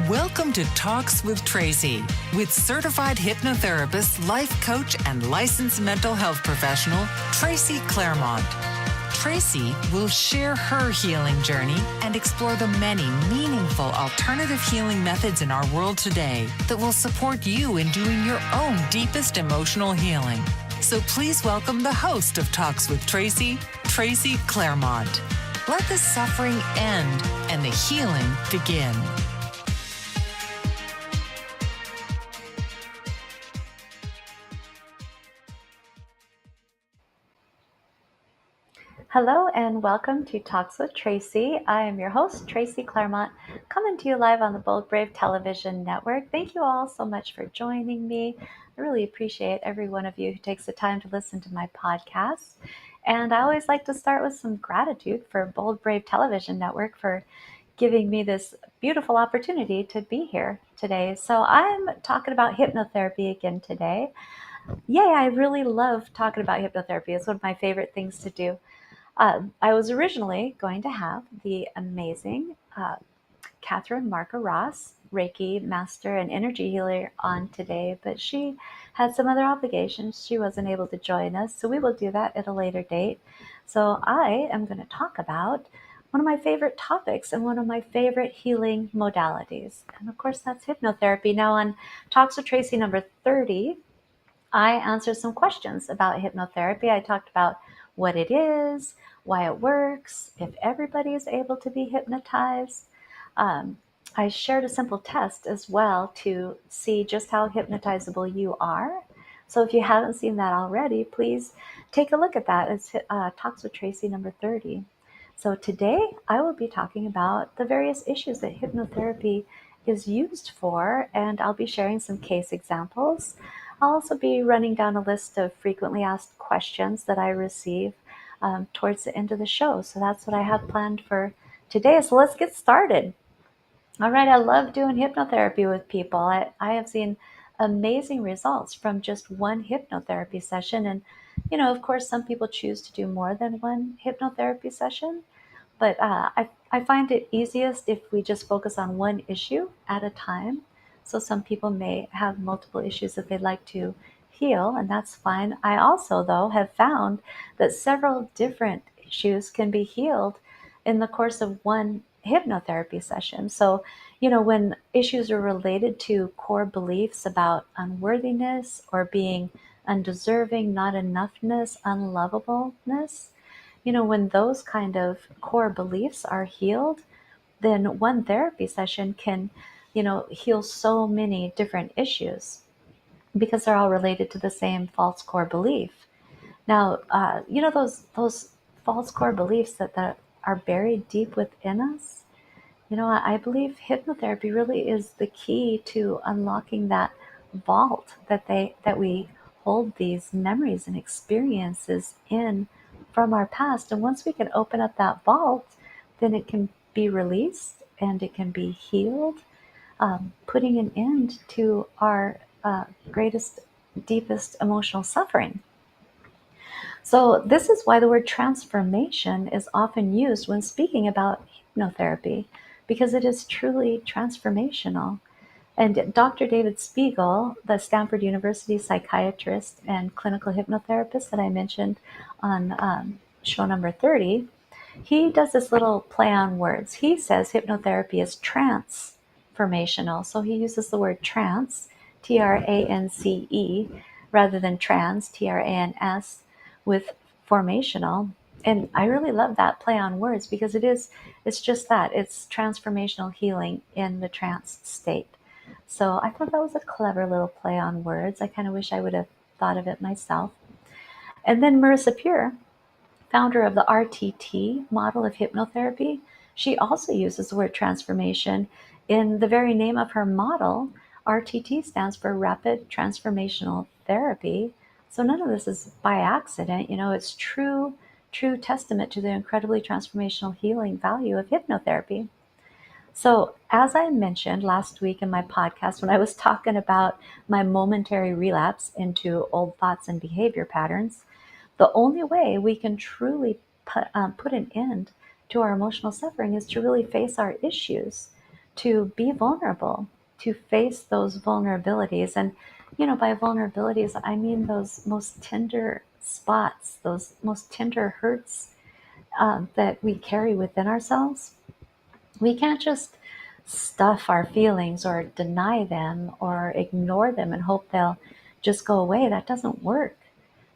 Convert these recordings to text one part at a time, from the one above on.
Welcome to Talks with Tracy, with certified hypnotherapist, life coach, and licensed mental health professional, Tracy Claremont. Tracy will share her healing journey and explore the many meaningful alternative healing methods in our world today that will support you in doing your own deepest emotional healing. So please welcome the host of Talks with Tracy, Tracy Claremont. Let the suffering end and the healing begin. Hello and welcome to Talks with Tracy. I am your host, Tracy Claremont, coming to you live on the Bold Brave Television Network. Thank you all so much for joining me. I really appreciate every one of you who takes the time to listen to my podcast. And I always like to start with some gratitude for Bold Brave Television Network for giving me this beautiful opportunity to be here today. So I'm talking about hypnotherapy again today. Yay, I really love talking about hypnotherapy. It's one of my favorite things to do. I was originally going to have the amazing Catherine Marca Ross, Reiki master and energy healer, on today, but she had some other obligations. She wasn't able to join us, so we will do that at a later date. So I am going to talk about one of my favorite topics and one of my favorite healing modalities. And of course, that's hypnotherapy. Now, on Talks with Tracy number 30, I answered some questions about hypnotherapy. I talked about what it is, why it works, if everybody is able to be hypnotized. I shared a simple test as well to see just how hypnotizable you are. So if you haven't seen that already, please take a look at that. It's Talks with Tracy number 30. So today I will be talking about the various issues that hypnotherapy is used for, and I'll be sharing some case examples. I'll also be running down a list of frequently asked questions that I receive towards the end of the show. So that's what I have planned for today. So let's get started. All right, I love doing hypnotherapy with people. I have seen amazing results from just one hypnotherapy session. And, of course, some people choose to do more than one hypnotherapy session. But I find it easiest if we just focus on one issue at a time. So some people may have multiple issues that they'd like to heal, and that's fine. I also, though, have found that several different issues can be healed in the course of one hypnotherapy session. So, when issues are related to core beliefs about unworthiness or being undeserving, not enoughness, unlovableness, when those kind of core beliefs are healed, then one therapy session can, heal so many different issues because they're all related to the same false core belief. Now, those false core beliefs that are buried deep within us. I believe hypnotherapy really is the key to unlocking that vault that we hold these memories and experiences in from our past. And once we can open up that vault, then it can be released and it can be healed, putting an end to our greatest, deepest emotional suffering. So this is why the word transformation is often used when speaking about hypnotherapy, because it is truly transformational. And Dr. David Spiegel, the Stanford University psychiatrist and clinical hypnotherapist that I mentioned on show number 30, he does this little play on words. He says hypnotherapy is transformational. So he uses the word trance, Trance, rather than trans, Trans, with formational. And I really love that play on words because it's just that. It's transformational healing in the trance state. So I thought that was a clever little play on words. I kind of wish I would have thought of it myself. And then Marissa Peer, founder of the RTT model of hypnotherapy, she also uses the word transformation in the very name of her model. RTT stands for Rapid Transformational Therapy. So none of this is by accident. It's true testament to the incredibly transformational healing value of hypnotherapy. So as I mentioned last week in my podcast, when I was talking about my momentary relapse into old thoughts and behavior patterns, the only way we can truly put an end to our emotional suffering is to really face our issues, to be vulnerable, to face those vulnerabilities. And, by vulnerabilities, I mean those most tender spots, those most tender hurts that we carry within ourselves. We can't just stuff our feelings or deny them or ignore them and hope they'll just go away. That doesn't work.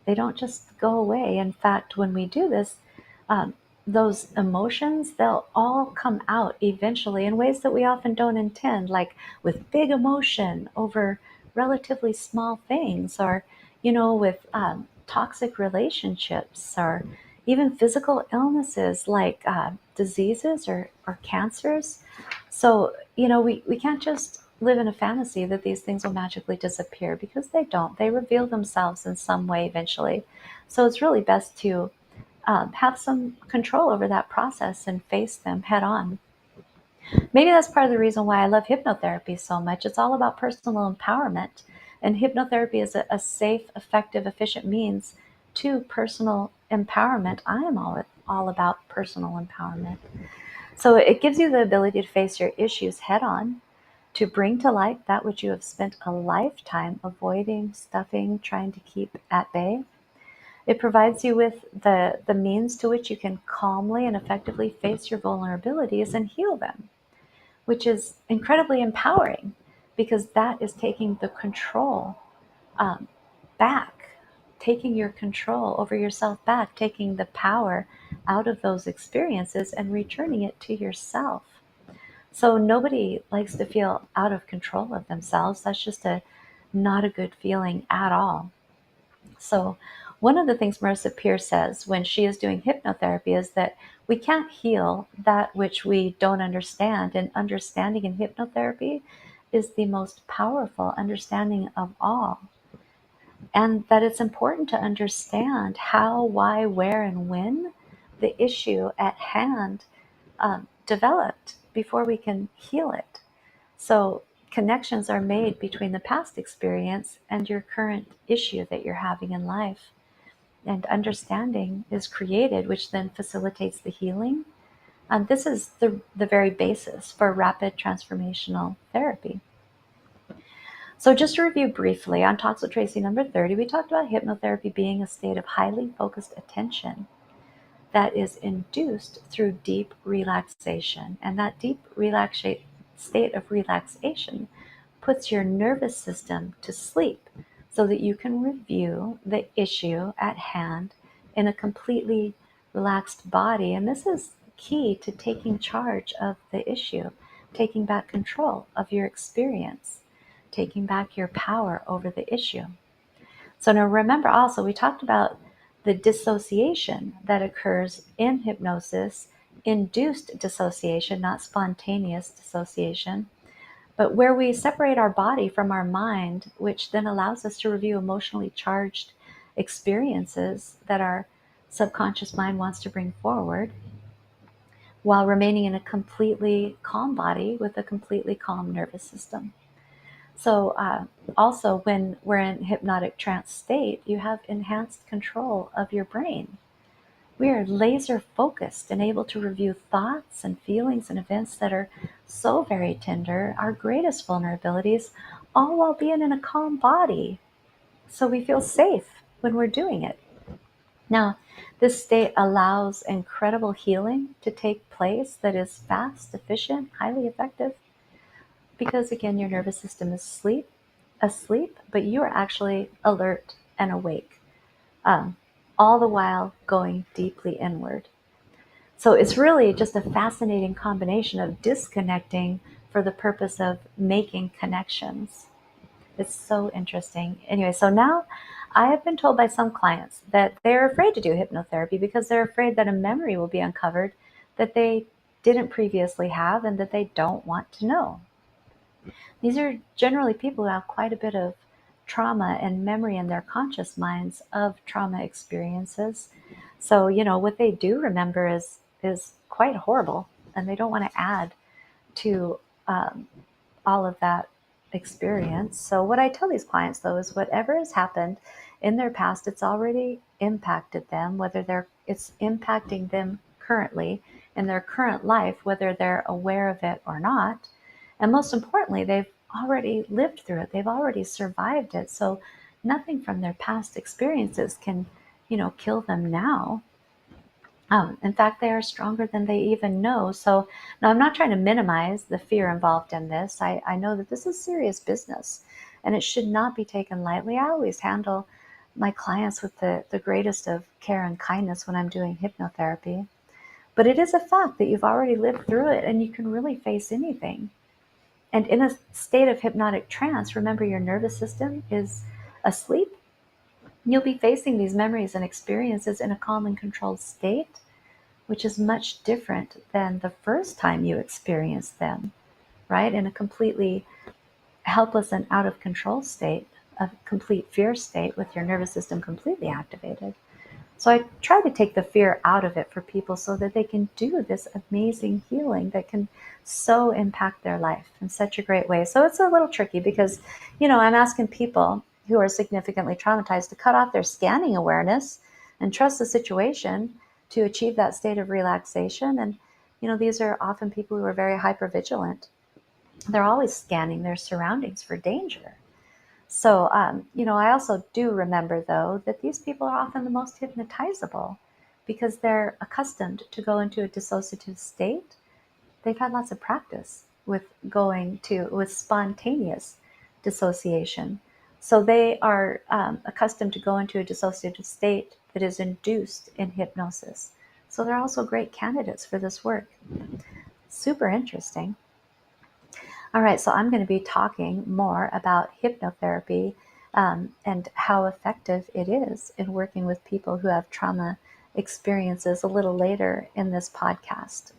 They don't just go away. In fact, when we do this, um, those emotions, they'll all come out eventually in ways that we often don't intend, like with big emotion over relatively small things, or, with toxic relationships, or even physical illnesses like diseases or cancers. So, we can't just live in a fantasy that these things will magically disappear, because they don't. They reveal themselves in some way eventually. So it's really best to have some control over that process and face them head on. Maybe that's part of the reason why I love hypnotherapy so much. It's all about personal empowerment. And hypnotherapy is a safe, effective, efficient means to personal empowerment. I am all about personal empowerment. So it gives you the ability to face your issues head on, to bring to light that which you have spent a lifetime avoiding, stuffing, trying to keep at bay. It provides you with the means to which you can calmly and effectively face your vulnerabilities and heal them, which is incredibly empowering, because that is taking the control um, back, taking your control over yourself back, taking the power out of those experiences and returning it to yourself. So nobody likes to feel out of control of themselves. That's just not a good feeling at all. So one of the things Marissa Peer says when she is doing hypnotherapy is that we can't heal that which we don't understand. And understanding in hypnotherapy is the most powerful understanding of all. And that it's important to understand how, why, where, and when the issue at hand developed before we can heal it. So connections are made between the past experience and your current issue that you're having in life. And understanding is created, which then facilitates the healing. And this is the very basis for rapid transformational therapy. So just to review briefly, on Talks with Tracy number 30, we talked about hypnotherapy being a state of highly focused attention that is induced through deep relaxation. And that deep state of relaxation puts your nervous system to sleep so that you can review the issue at hand in a completely relaxed body. And this is key to taking charge of the issue, taking back control of your experience, taking back your power over the issue. So now remember also, we talked about the dissociation that occurs in hypnosis, induced dissociation, not spontaneous dissociation, but where we separate our body from our mind, which then allows us to review emotionally charged experiences that our subconscious mind wants to bring forward, while remaining in a completely calm body with a completely calm nervous system. So also when we're in hypnotic trance state, you have enhanced control of your brain. We are laser focused and able to review thoughts and feelings and events that are so very tender, our greatest vulnerabilities, all while being in a calm body. So we feel safe when we're doing it. Now, this state allows incredible healing to take place that is fast, efficient, highly effective, because again, your nervous system is asleep, but you are actually alert and awake, all the while going deeply inward. So it's really just a fascinating combination of disconnecting for the purpose of making connections. It's so interesting. Anyway, so now I have been told by some clients that they're afraid to do hypnotherapy because they're afraid that a memory will be uncovered that they didn't previously have and that they don't want to know. These are generally people who have quite a bit of trauma and memory in their conscious minds of trauma experiences. So, what they do remember is quite horrible, and they don't want to add to all of that experience. So, what I tell these clients though is whatever has happened in their past, it's already impacted them, whether it's impacting them currently in their current life, whether they're aware of it or not. And most importantly, they've already lived through it. They've already survived it. So nothing from their past experiences can, kill them now. In fact, they are stronger than they even know. So now I'm not trying to minimize the fear involved in this. I know that this is serious business and it should not be taken lightly. I always handle my clients with the greatest of care and kindness when I'm doing hypnotherapy. But it is a fact that you've already lived through it and you can really face anything. And in a state of hypnotic trance, remember your nervous system is asleep. You'll be facing these memories and experiences in a calm and controlled state, which is much different than the first time you experienced them, right? In a completely helpless and out of control state, a complete fear state with your nervous system completely activated. So I try to take the fear out of it for people so that they can do this amazing healing that can so impact their life in such a great way. So it's a little tricky because, I'm asking people who are significantly traumatized to cut off their scanning awareness and trust the situation to achieve that state of relaxation. And, these are often people who are very hypervigilant. They're always scanning their surroundings for danger. So, I also do remember, though, that these people are often the most hypnotizable because they're accustomed to go into a dissociative state. They've had lots of practice with spontaneous dissociation. So they are accustomed to go into a dissociative state that is induced in hypnosis. So they're also great candidates for this work. Super interesting. All right, so I'm going to be talking more about hypnotherapy and how effective it is in working with people who have trauma experiences a little later in this podcast.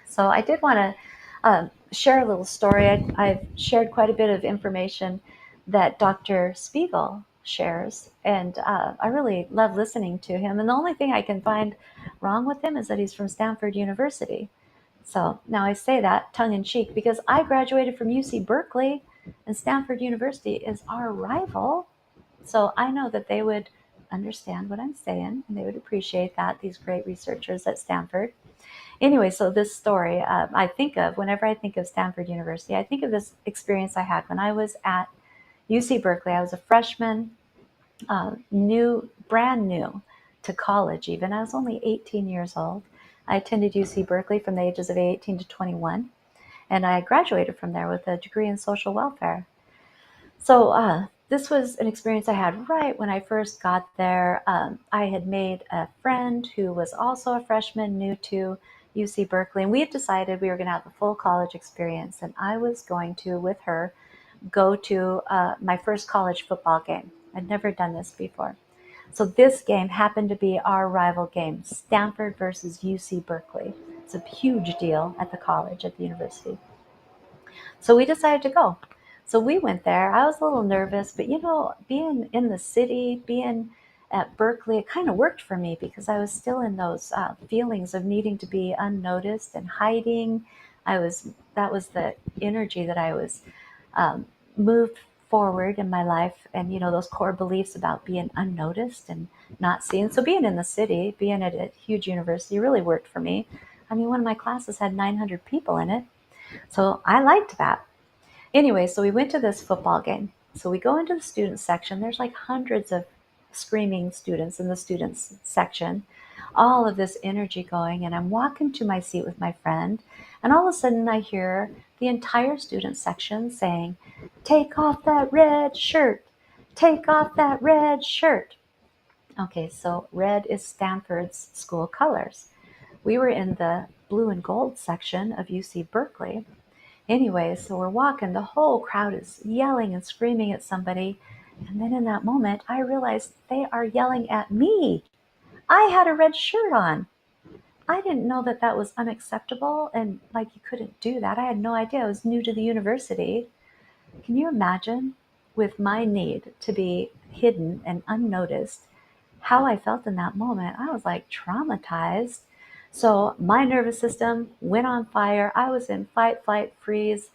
So I did want to share a little story. I've shared quite a bit of information that Dr. Spiegel shares, and I really love listening to him. And the only thing I can find wrong with him is that he's from Stanford University. So now I say that tongue in cheek because I graduated from UC Berkeley and Stanford University is our rival. So I know that they would understand what I'm saying and they would appreciate that, these great researchers at Stanford. Anyway, so this story I think of whenever I think of Stanford University, I think of this experience I had when I was at UC Berkeley. I was a freshman, brand new to college even. I was only 18 years old. I attended UC Berkeley from the ages of 18 to 21, and I graduated from there with a degree in social welfare. So this was an experience I had right when I first got there. I had made a friend who was also a freshman new to UC Berkeley, and we had decided we were going to have a full college experience, and I was going to, with her, go to my first college football game. I'd never done this before. So this game happened to be our rival game, Stanford versus UC Berkeley. It's a huge deal at the college, at the university. So we decided to go. So we went there. I was a little nervous, but being in the city, being at Berkeley, it kind of worked for me because I was still in those feelings of needing to be unnoticed and hiding. That was the energy that I was moved forward in my life, and those core beliefs about being unnoticed and not seen. So being in the city, being at a huge university really worked for me. I mean, one of my classes had 900 people in it, so I liked that. Anyway, so we went to this football game. So we go into the student section. There's like hundreds of screaming students in the students section, all of this energy going. And I'm walking to my seat with my friend. And all of a sudden I hear the entire student section saying, "Take off that red shirt. Take off that red shirt." Okay, so red is Stanford's school colors. We were in the blue and gold section of UC Berkeley. Anyway, so we're walking, the whole crowd is yelling and screaming at somebody. And then in that moment, I realized they are yelling at me. I had a red shirt on. I didn't know that that was unacceptable and like you couldn't do that. I had no idea. I was new to the university. Can you imagine, with my need to be hidden and unnoticed, how I felt in that moment? I was like traumatized. So my nervous system went on fire. I was in fight, flight, freeze.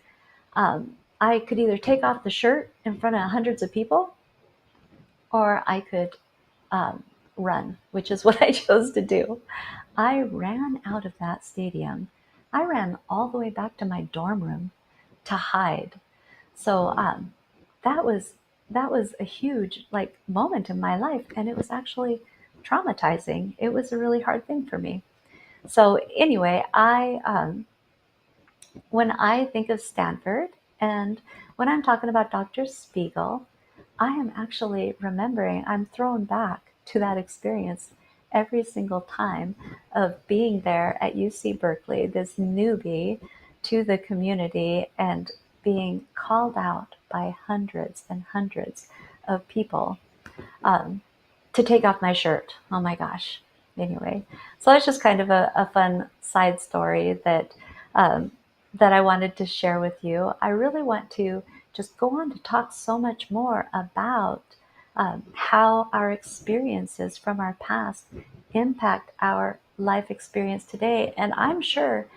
I could either take off the shirt in front of hundreds of people or I could um, run, which is what I chose to do. I ran out of that stadium. I ran all the way back to my dorm room to hide. So that was that was a huge like moment in my life, and it was actually traumatizing. It was a really hard thing for me. So anyway, I when I think of Stanford and when I'm talking about Dr. Spiegel, I am actually remembering, I'm thrown back to that experience every single time of being there at UC Berkeley, this newbie to the community, and being called out by hundreds and hundreds of people um, to take off my shirt. Oh my gosh. Anyway, so that's just kind of a fun side story um, that I wanted to share with you. I really want to just go on to talk so much more about how our experiences from our past impact our life experience today. And I'm sure,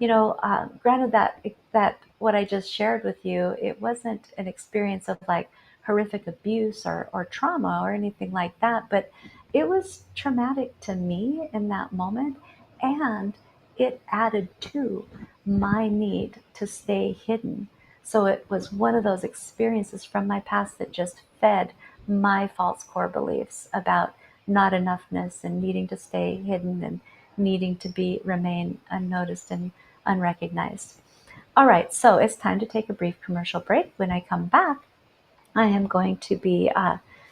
granted that what I just shared with you, it wasn't an experience of like horrific abuse or trauma or anything like that, but it was traumatic to me in that moment. And it added to my need to stay hidden. So it was one of those experiences from my past that just fed my false core beliefs about not enoughness and needing to stay hidden and needing to be remain unnoticed and unrecognized. All right, so it's time to take a brief commercial break. When I come back, I am going to be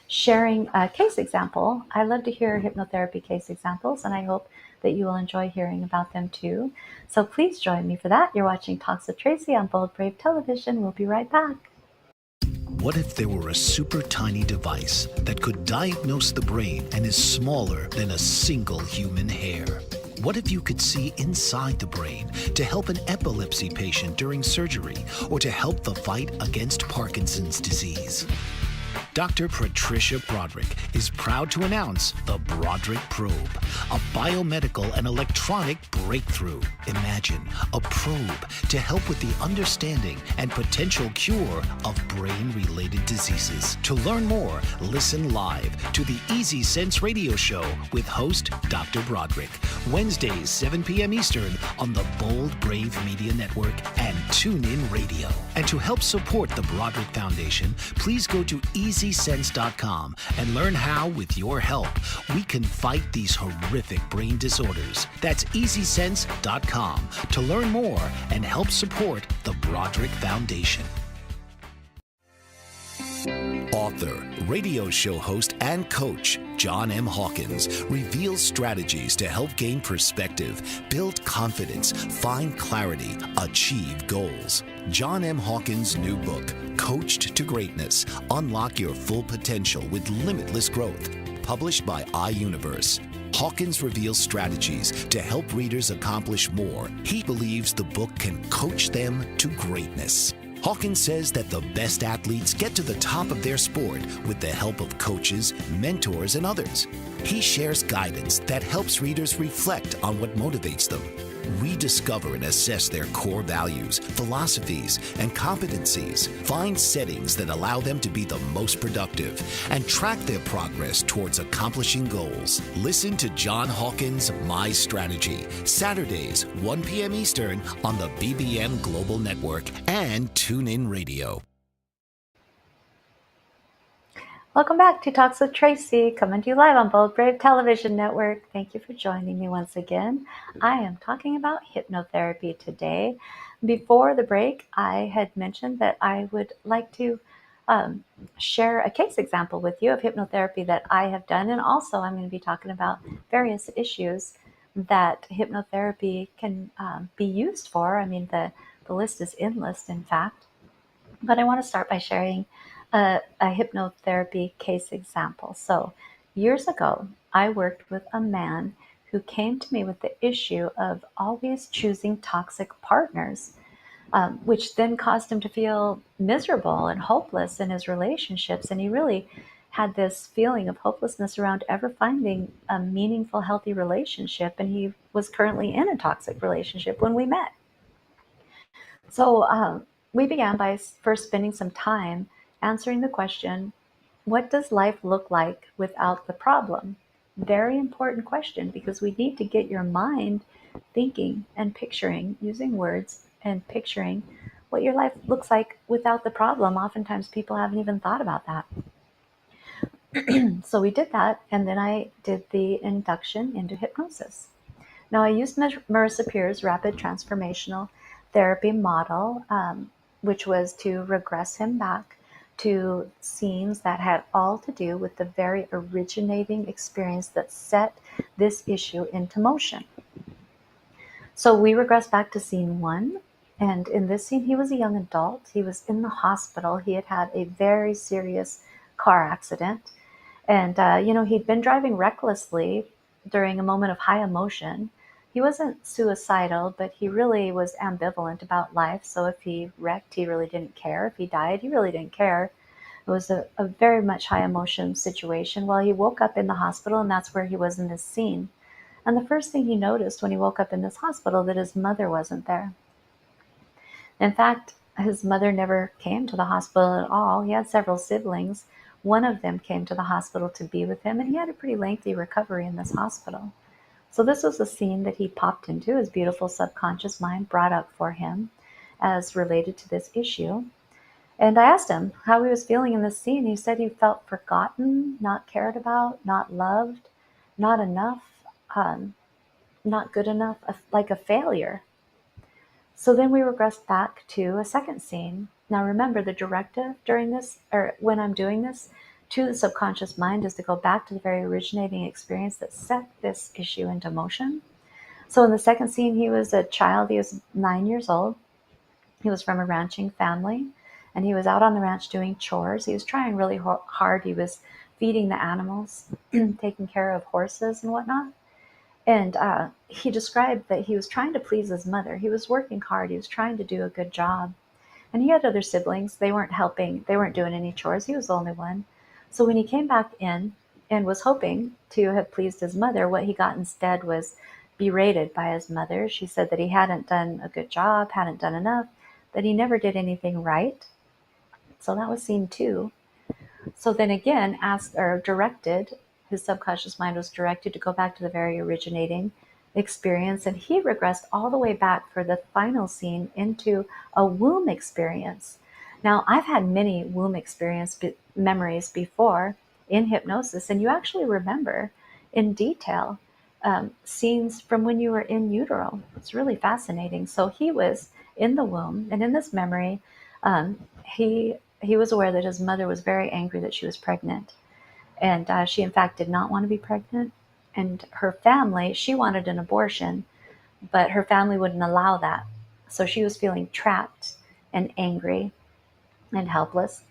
sharing a case example. I love to hear hypnotherapy case examples, and I hope that you will enjoy hearing about them too. So please join me for that. You're watching Talks with Tracy on Bold Brave Television. We'll be right back. What if there were a super tiny device that could diagnose the brain and is smaller than a single human hair? What if you could see inside the brain to help an epilepsy patient during surgery or to help the fight against Parkinson's disease? Dr. Patricia Broderick is proud to announce the Broderick Probe, a biomedical and electronic breakthrough. Imagine a probe to help with the understanding and potential cure of brain-related diseases. To learn more, listen live to the Easy Sense radio show with host Dr. Broderick, Wednesdays 7 p.m. Eastern on the Bold Brave Media Network and TuneIn Radio. And to help support the Broderick Foundation, please go to EasySense.com and learn how, with your help, we can fight these horrific brain disorders. That's EasySense.com to learn more and help support the Broderick Foundation. Author, radio show host, and coach John M. Hawkins reveals strategies to help gain perspective, build confidence, find clarity, achieve goals. John M. Hawkins' new book, Coached to Greatness, Unlock Your Full Potential with Limitless Growth, published by iUniverse. Hawkins reveals strategies to help readers accomplish more. He believes the book can coach them to greatness. Hawkins says that the best athletes get to the top of their sport with the help of coaches, mentors, and others. He shares guidance that helps readers reflect on what motivates them, rediscover and assess their core values, philosophies, and competencies, find settings that allow them to be the most productive, and track their progress towards accomplishing goals. Listen to John Hawkins' My Strategy, Saturdays, 1 p.m. Eastern on the BBM Global Network and TuneIn Radio. Welcome back to Talks with Tracy, coming to you live on Bold Brave Television Network. Thank you for joining me once again. I am talking about hypnotherapy today. Before the break, I had mentioned that I would like to share a case example with you of hypnotherapy that I have done. And also, I'm going to be talking about various issues that hypnotherapy can be used for. I mean, the list is endless, in fact. But I want to start by sharing a hypnotherapy case example. So years ago, I worked with a man who came to me with the issue of always choosing toxic partners, which then caused him to feel miserable and hopeless in his relationships. And he really had this feeling of hopelessness around ever finding a meaningful, healthy relationship. And he was currently in a toxic relationship when we met. So we began by first spending some time answering the question, what does life look like without the problem? Very important question, because we need to get your mind thinking and picturing, using words and picturing what your life looks like without the problem. Oftentimes people haven't even thought about that. So we did that, and then I did the induction into hypnosis. Now, I used Marissa Peer's rapid transformational therapy model, which was to regress him back to scenes that had all to do with the very originating experience that set this issue into motion. So we regressed back to scene one. And in this scene, he was a young adult. He was in the hospital. He had had a very serious car accident. And, he'd been driving recklessly during a moment of high emotion. He wasn't suicidal, but he really was ambivalent about life. So if he wrecked, he really didn't care. If he died, he really didn't care. It was a very much high emotion situation. Well, he woke up in the hospital, and that's where he was in this scene. And the first thing he noticed when he woke up in this hospital that his mother wasn't there. In fact, his mother never came to the hospital at all. He had several siblings. One of them came to the hospital to be with him, and he had a pretty lengthy recovery in this hospital. So this was a scene that he popped into. His beautiful subconscious mind brought up for him as related to this issue. And I asked him how he was feeling in this scene. He said he felt forgotten, not cared about, not loved, not enough, not good enough, like a failure. So then we regressed back to a second scene. Now remember, the directive during this, or when I'm doing this, to the subconscious mind is to go back to the very originating experience that set this issue into motion. So in the second scene, he was a child. He was 9 years old. He was from a ranching family, and he was out on the ranch doing chores. He was trying really hard. He was feeding the animals, taking care of horses and whatnot. And he described that he was trying to please his mother. He was working hard. He was trying to do a good job. And he had other siblings. They weren't helping. They weren't doing any chores. He was the only one. So when he came back in and was hoping to have pleased his mother, what he got instead was berated by his mother. She said that he hadn't done a good job, hadn't done enough, that he never did anything right. So that was scene two. So then again, asked or directed, his subconscious mind was directed to go back to the very originating experience. And he regressed all the way back for the final scene into a womb experience. Now, I've had many womb experience memories before in hypnosis, and you actually remember in detail scenes from when you were in utero. It's really fascinating. So he was in the womb, and in this memory, he was aware that his mother was very angry that she was pregnant, and she in fact did not want to be pregnant. And her family, she wanted an abortion, but her family wouldn't allow that. So she was feeling trapped and angry and helpless.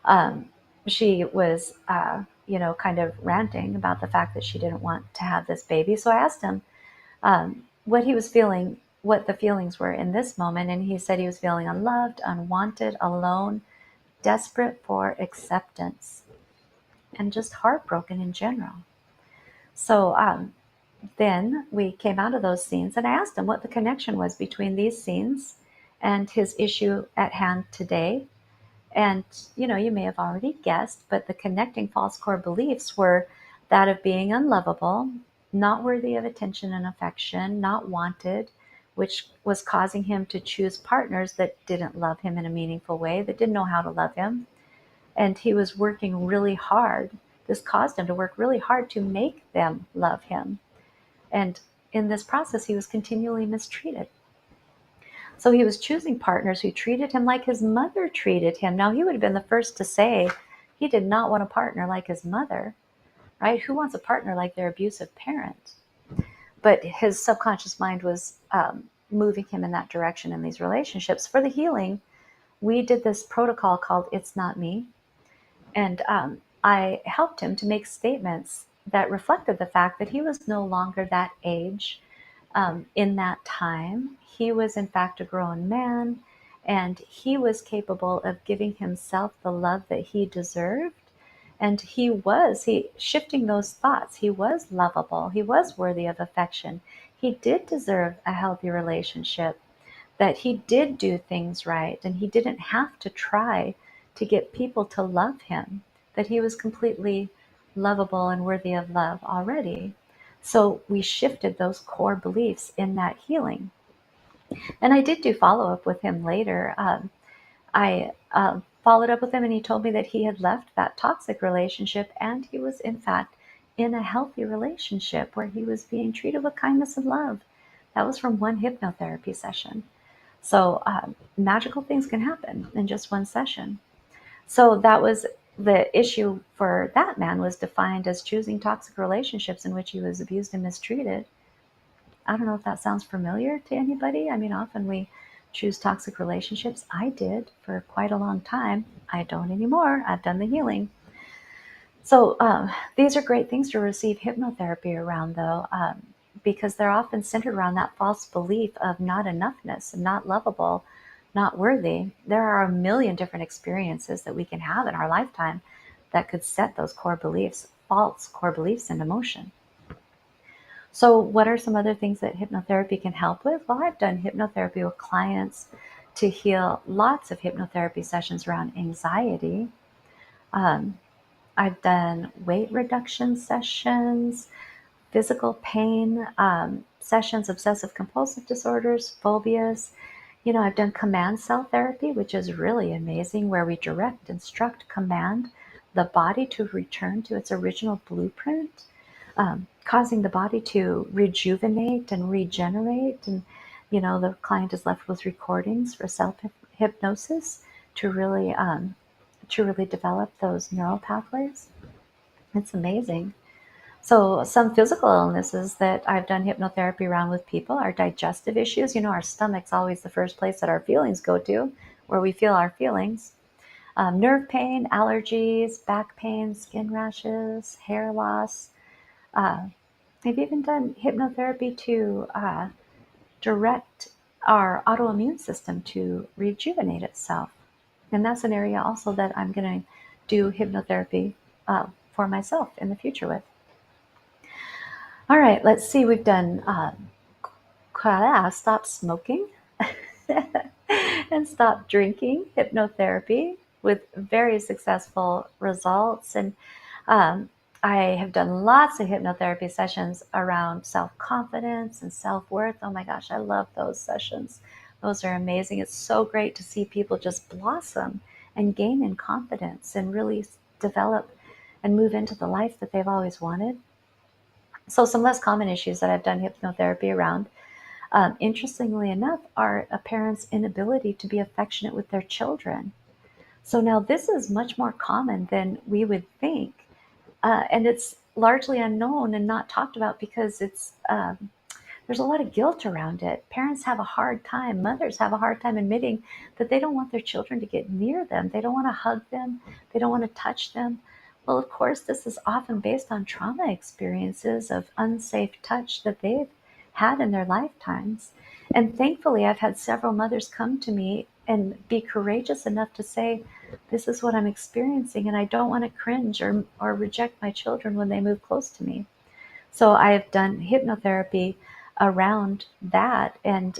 Um, she was, kind of ranting about the fact that she didn't want to have this baby. So I asked him what he was feeling, what the feelings were in this moment, and he said he was feeling unloved, unwanted, alone, desperate for acceptance, and just heartbroken in general. So then we came out of those scenes, and I asked him what the connection was between these scenes and his issue at hand today. And you may have already guessed, but the connecting false core beliefs were that of being unlovable, not worthy of attention and affection, not wanted, which was causing him to choose partners that didn't love him in a meaningful way, that didn't know how to love him. And he was working really hard. This caused him to work really hard to make them love him. And in this process, he was continually mistreated. So he was choosing partners who treated him like his mother treated him. Now, he would have been the first to say he did not want a partner like his mother, right? Who wants a partner like their abusive parent? But his subconscious mind was moving him in that direction in these relationships. For the healing, we did this protocol called It's Not Me. And I helped him to make statements that reflected the fact that he was no longer that age in that time. He was, in fact, a grown man, and he was capable of giving himself the love that he deserved. And he shifting those thoughts. He was lovable. He was worthy of affection. He did deserve a healthy relationship, that he did do things right, and he didn't have to try to get people to love him, that he was completely lovable and worthy of love already. So we shifted those core beliefs in that healing. And I did do follow up with him later. I followed up with him, and he told me that he had left that toxic relationship and he was, in fact, in a healthy relationship where he was being treated with kindness and love. That was from one hypnotherapy session. So, magical things can happen in just one session. So, that was the issue for that man, was defined as choosing toxic relationships in which he was abused and mistreated. I don't know if that sounds familiar to anybody. I mean, often we choose toxic relationships. I did for quite a long time. I don't anymore. I've done the healing. So these are great things to receive hypnotherapy around, though, because they're often centered around that false belief of not enoughness, not lovable, not worthy. There are a million different experiences that we can have in our lifetime that could set those core beliefs, false core beliefs, into motion. So, what are some other things that hypnotherapy can help with? Well, I've done hypnotherapy with clients to heal lots of hypnotherapy sessions around anxiety. Um, I've done weight reduction sessions, physical pain sessions, obsessive compulsive disorders, phobias. I've done command cell therapy, which is really amazing, where we direct, instruct, command the body to return to its original blueprint, causing the body to rejuvenate and regenerate. And, the client is left with recordings for self hypnosis to really develop those neural pathways. It's amazing. So some physical illnesses that I've done hypnotherapy around with people are digestive issues. Our stomach's always the first place that our feelings go to, where we feel our feelings. Nerve pain, allergies, back pain, skin rashes, hair loss. Uh, I've even done hypnotherapy to direct our autoimmune system to rejuvenate itself. And that's an area also that I'm going to do hypnotherapy for myself in the future with. All right, let's see. We've done stop smoking and stop drinking hypnotherapy with very successful results. And um, I have done lots of hypnotherapy sessions around self-confidence and self-worth. Oh my gosh, I love those sessions. Those are amazing. It's so great to see people just blossom and gain in confidence and really develop and move into the life that they've always wanted. So some less common issues that I've done hypnotherapy around, interestingly enough, are a parent's inability to be affectionate with their children. So now this is much more common than we would think. And it's largely unknown and not talked about because there's a lot of guilt around it. Parents have a hard time, mothers have a hard time admitting that they don't want their children to get near them. They don't want to hug them. They don't want to touch them. Well, of course, this is often based on trauma experiences of unsafe touch that they've had in their lifetimes. And thankfully, I've had several mothers come to me and be courageous enough to say, this is what I'm experiencing, and I don't want to cringe or reject my children when they move close to me. So I have done hypnotherapy around that, and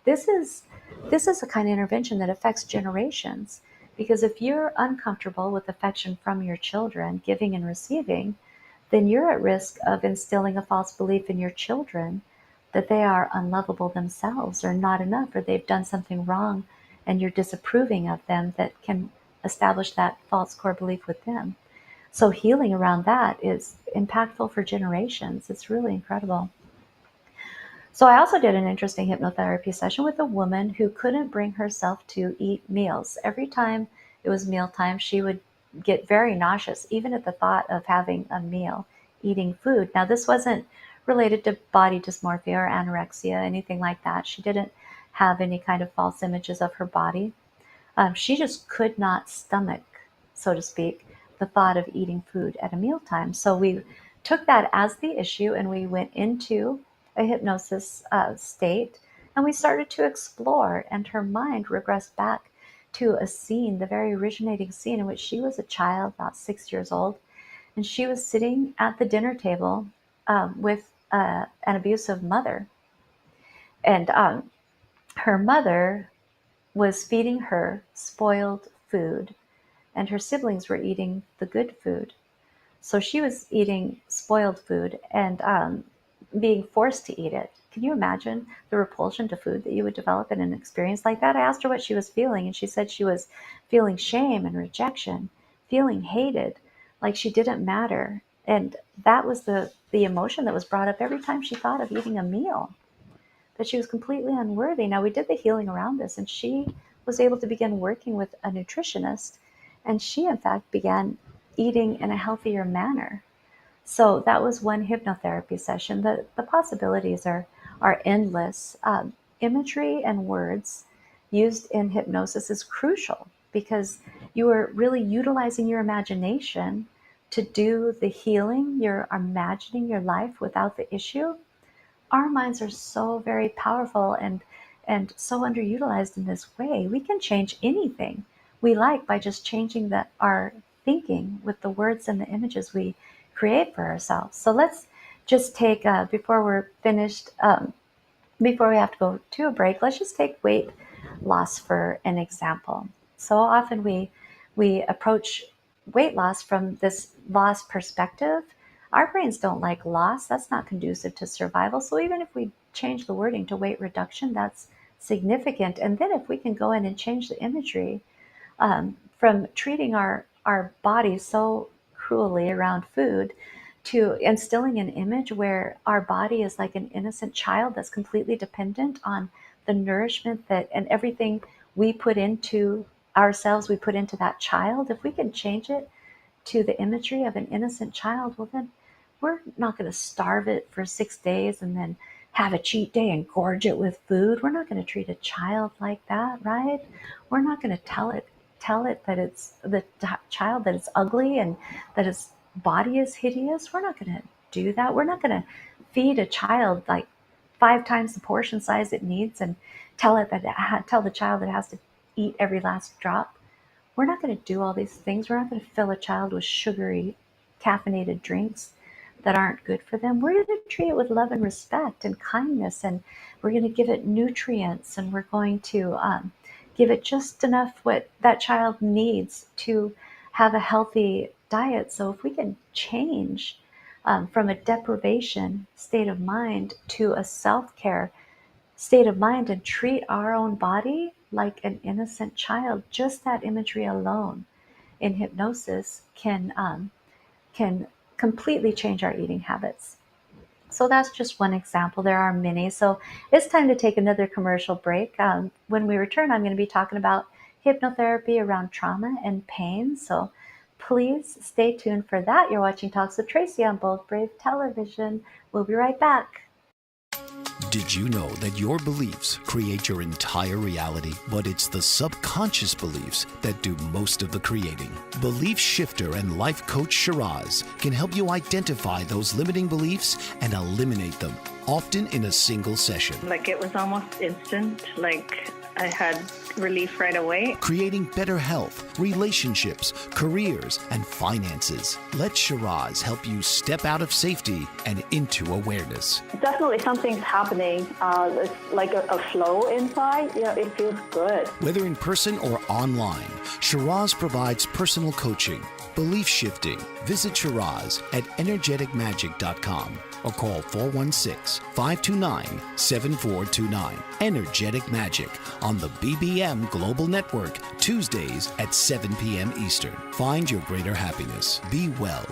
this is a kind of intervention that affects generations. Because if you're uncomfortable with affection from your children, giving and receiving, then you're at risk of instilling a false belief in your children that they are unlovable themselves or not enough, or they've done something wrong and you're disapproving of them, that can establish that false core belief with them. So healing around that is impactful for generations. It's really incredible. So I also did an interesting hypnotherapy session with a woman who couldn't bring herself to eat meals. Every time it was mealtime, she would get very nauseous, even at the thought of having a meal, eating food. Now, this wasn't related to body dysmorphia or anorexia, anything like that. She didn't have any kind of false images of her body. She just could not stomach, so to speak, the thought of eating food at a mealtime. So we took that as the issue and we went into a hypnosis state, and we started to explore, and her mind regressed back to a scene, the very originating scene in which she was a child, about 6 years old, and she was sitting at the dinner table with an abusive mother. And her mother was feeding her spoiled food, and her siblings were eating the good food. So she was eating spoiled food and being forced to eat it can you imagine the repulsion to food that you would develop in an experience like that? I asked her what she was feeling, and she said she was feeling shame and rejection, feeling hated, like she didn't matter. And that was the emotion that was brought up every time she thought of eating a meal, that she was completely unworthy. Now, we did the healing around this, and she was able to begin working with a nutritionist, and she, in fact, began eating in a healthier manner. So that was one hypnotherapy session. The possibilities are endless. Imagery and words used in hypnosis is crucial because you are really utilizing your imagination to do the healing. You're imagining your life without the issue. Our minds are so very powerful and so underutilized in this way. We can change anything we like by just changing our thinking with the words and the images we create for ourselves. So let's just take before we're finished, before we have to go to a break, let's just take weight loss for an example. So often we approach weight loss from this loss perspective. Our brains don't like loss. That's not conducive to survival. So even if we change the wording to weight reduction, that's significant. And then if we can go in and change the imagery from treating our bodies so cruelly around food to instilling an image where our body is like an innocent child that's completely dependent on the nourishment that and everything we put into ourselves, we put into that child. If we can change it to the imagery of an innocent child, well, then we're not going to starve it for 6 days and then have a cheat day and gorge it with food. We're not going to treat a child like that, right? We're not going to tell it that it's the child that it's ugly and that its body is hideous. We're not going to do that. We're not going to feed a child like 5 times the portion size it needs and tell the child it has to eat every last drop. We're not going to do all these things. We're not going to fill a child with sugary, caffeinated drinks that aren't good for them. We're going to treat it with love and respect and kindness, and we're going to give it nutrients, and we're going to give it just enough what that child needs to have a healthy diet. So if we can change from a deprivation state of mind to a self-care state of mind and treat our own body like an innocent child, just that imagery alone in hypnosis can completely change our eating habits. So that's just one example. There are many. So it's time to take another commercial break. When we return, I'm going to be talking about hypnotherapy around trauma and pain. So please stay tuned for that. You're watching Talks with Tracy on Bold Brave Television. We'll be right back. Did you know that your beliefs create your entire reality, but it's the subconscious beliefs that do most of the creating? Belief shifter and life coach Shiraz can help you identify those limiting beliefs and eliminate them, often in a single session. Like it was almost instant, like I had relief right away. Creating better health, relationships, careers, and finances. Let Shiraz help you step out of safety and into awareness. Definitely something's happening. It's like a flow inside. It feels good. Whether in person or online, Shiraz provides personal coaching, belief shifting. Visit Shiraz at energeticmagic.com or call 416-529-7429. Energetic Magic on the BBM Global Network, Tuesdays at 7 p.m. Eastern. Find your greater happiness. Be well.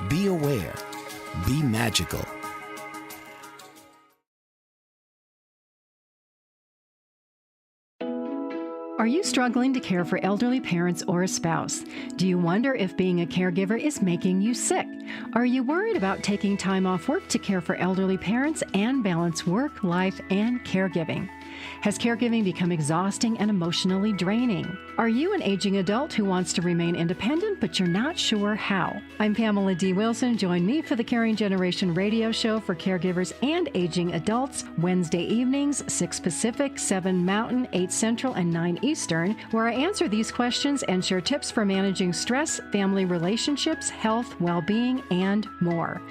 Be aware. Be magical. Are you struggling to care for elderly parents or a spouse? Do you wonder if being a caregiver is making you sick? Are you worried about taking time off work to care for elderly parents and balance work, life, and caregiving? Has caregiving become exhausting and emotionally draining? Are you an aging adult who wants to remain independent, but you're not sure how? I'm Pamela D. Wilson. Join me for the Caring Generation radio show for caregivers and aging adults, Wednesday evenings, 6 Pacific, 7 Mountain, 8 Central, and 9 Eastern, where I answer these questions and share tips for managing stress, family relationships, health, well-being, and more.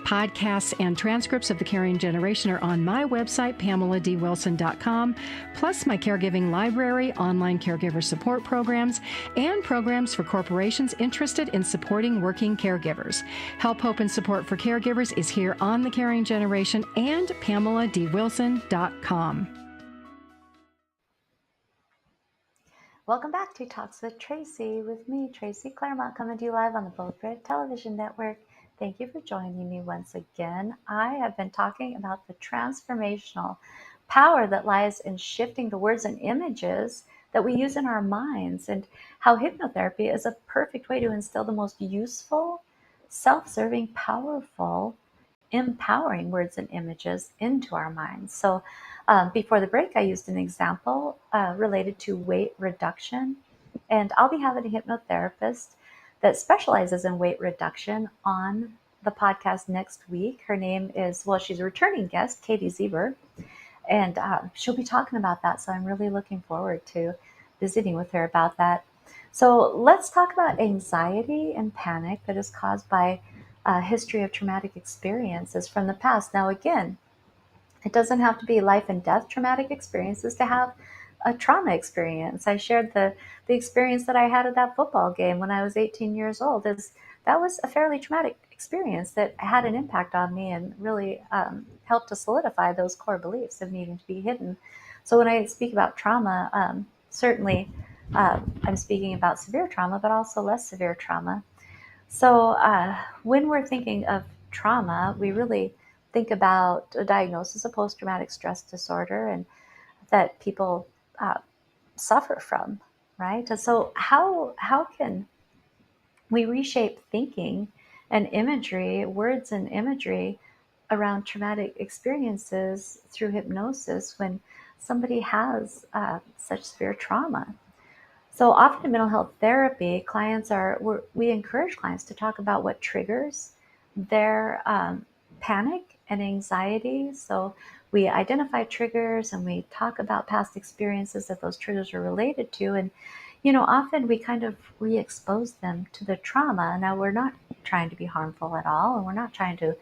Podcasts and transcripts of the Caring Generation are on my website, PamelaDWilson.com. tracyclaremont.com, plus my caregiving library, online caregiver support programs, and programs for corporations interested in supporting working caregivers. Help, hope, and support for caregivers is here on The Caring Generation and PamelaDWilson.com. Welcome back to Talks with Tracy with me, Tracy Claremont, coming to you live on the Bold Brave Television Network. Thank you for joining me once again. I have been talking about the transformational power that lies in shifting the words and images that we use in our minds, and how hypnotherapy is a perfect way to instill the most useful, self-serving, powerful, empowering words and images into our minds. So before the break, I used an example related to weight reduction. And I'll be having a hypnotherapist that specializes in weight reduction on the podcast next week. Her name is, well, she's a returning guest, Katie Zieber, and she'll be talking about that. So I'm really looking forward to visiting with her about that. So let's talk about anxiety and panic that is caused by a history of traumatic experiences from the past. Now, again, it doesn't have to be life and death traumatic experiences to have a trauma experience. I shared the experience that I had at that football game when I was 18 years old. That was a fairly traumatic experience that had an impact on me and really helped to solidify those core beliefs of needing to be hidden. So when I speak about trauma, certainly I'm speaking about severe trauma, but also less severe trauma. So when we're thinking of trauma, we really think about a diagnosis of post-traumatic stress disorder and that people suffer from, right? And so how can we reshape thinking and imagery, words and imagery around traumatic experiences through hypnosis when somebody has such severe trauma? So often in mental health therapy, we encourage clients to talk about what triggers their panic and anxiety. So we identify triggers and we talk about past experiences that those triggers are related to. And, often we kind of re-expose them to the trauma. Now, we're not trying to be harmful at all, and we're not trying to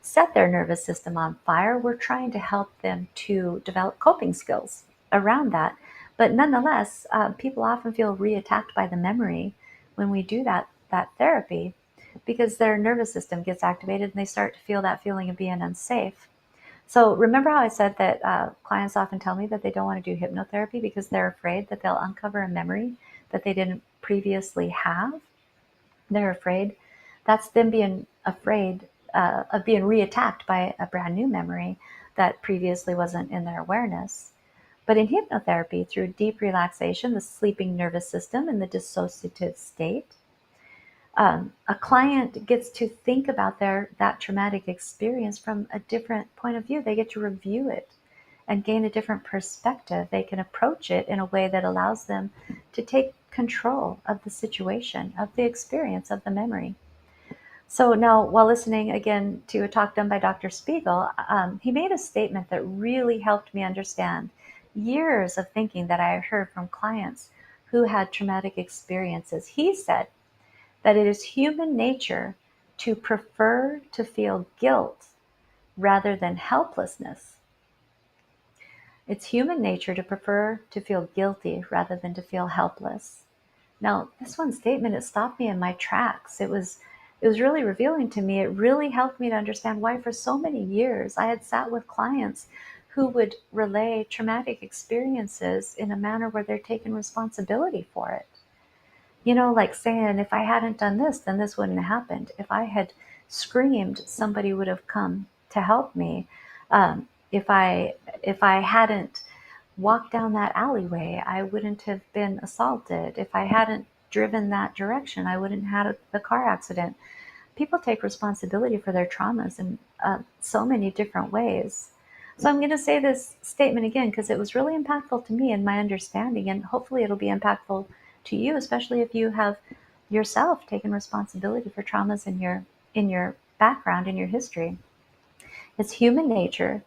set their nervous system on fire. We're trying to help them to develop coping skills around that. But nonetheless, people often feel re-attacked by the memory when we do that therapy, because their nervous system gets activated and they start to feel that feeling of being unsafe. So remember how I said that clients often tell me that they don't want to do hypnotherapy because they're afraid that they'll uncover a memory that they didn't previously have? They're afraid. That's them being afraid of being re-attacked by a brand new memory that previously wasn't in their awareness. But in hypnotherapy, through deep relaxation, the sleeping nervous system, and the dissociative state, a client gets to think about that traumatic experience from a different point of view. They get to review it and gain a different perspective. They can approach it in a way that allows them to take control of the situation, of the experience, of the memory. So now, while listening again to a talk done by Dr. Spiegel, he made a statement that really helped me understand years of thinking that I heard from clients who had traumatic experiences. He said that it is human nature to prefer to feel guilt rather than helplessness. It's human nature to prefer to feel guilty rather than to feel helpless. Now, this one statement, it stopped me in my tracks. It was really revealing to me. It really helped me to understand why for so many years I had sat with clients who would relay traumatic experiences in a manner where they're taking responsibility for it. Like saying, if I hadn't done this, then this wouldn't have happened. If I had screamed, somebody would have come to help me. If I hadn't walked down that alleyway, I wouldn't have been assaulted. If I hadn't driven that direction, I wouldn't have had the car accident. People take responsibility for their traumas in so many different ways. So I'm going to say this statement again because it was really impactful to me in my understanding, and hopefully it'll be impactful to you, especially if you have yourself taken responsibility for traumas in your background, in your history. It's human nature